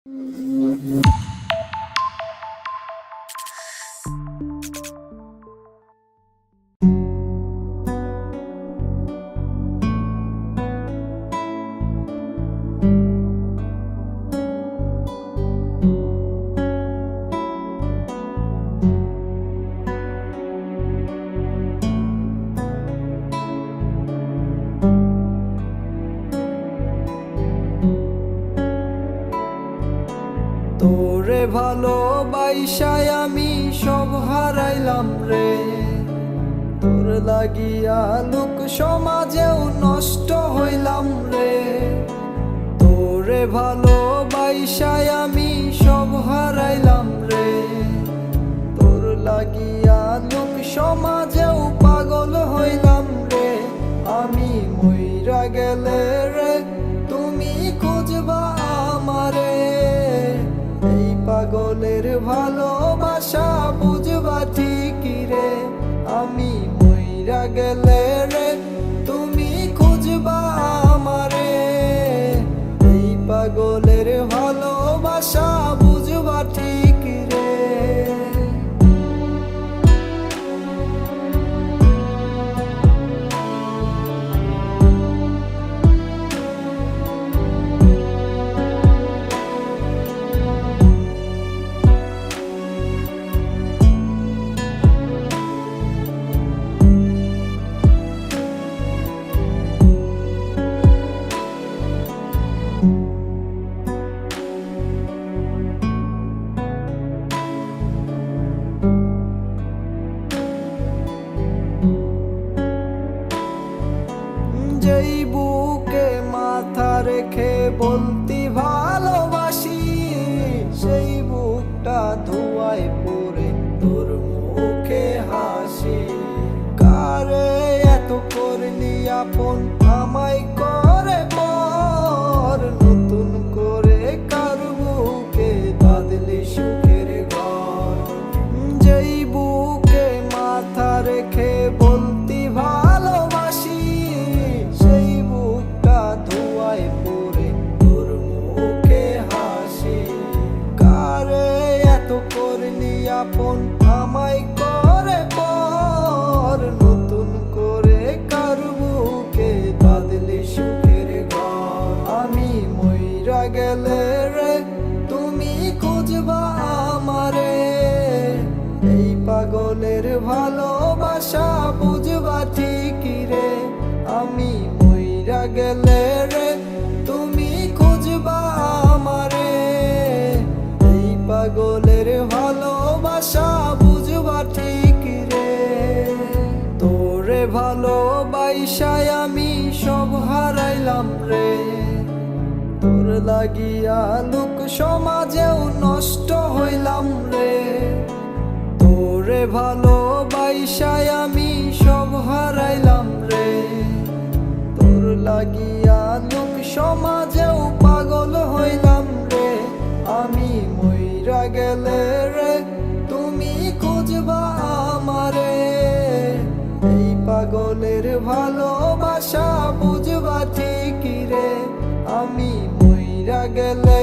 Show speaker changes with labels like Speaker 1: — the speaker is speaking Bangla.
Speaker 1: তোরে ভালোবাসায় আমি সব হারাইলাম রে। তোর লাগিয়া লোক সমাজেও নষ্ট হইলাম রে। তোরে ভালোবাসায় আমি সব হারাইলাম রে। তোর লাগিয়া লোক সমাজেও পাগল হইলাম রে। আমি মইরা গেলে রে তুমি খুঁজবা আমারে। এই পাগলের ভালোবাসা বুঝবা ঠিকই রে। আমি মইরা গেলে রে তুমি খুঁজবা আমারে। এই পাগলের ভালোবাসা বুঝবা ঠিকই রে। যেই বুকে মাথা রেখে বলতি ভালোবাসি, সেই বুকটা ধোঁয়ায় পড়ে তোর মুখে হাসি। কারে এত করলি আপন আমায় করে পর, নতুন করে কার বুকে বাঁধলি সুখের ঘর। যেই বুকে মাথা রেখে বলতি ভালোবাসি, সেই বুকটা ধোঁয়ায় পড়ে তোর মুখে হাসি। কারে এত করলি আপন আমায় করে পর, নতুন করে কার বুকে বাঁধলি সুখের ঘর। আমি মইরা গেলে রে তুমি খুঁজবা আমারে। এই পাগলের ভালোবাসা বুঝবা ঠিকই রে। আমি মইরা গেলে রে তুমি খুঁজবা আমারে। এই পাগলের ভালোবাসা বুঝবা ঠিকই রে। তোরে ভালোবাসায় আমি সব হারাইলাম রে। তোর লাগিয়া লোক সমাজেও নষ্ট হইলাম রে। তোরে ভালোবাসায় আমি সব হারাইলাম রে। তোর লাগিয়া লোক সমাজেও পাগল হইলাম রে। আমি মইরা গেলে রে তুমি খুঁজবা আমারে। এই পাগলের ভালোবাসা বুঝবা ঠিকই রে। আমি মইরা গেলে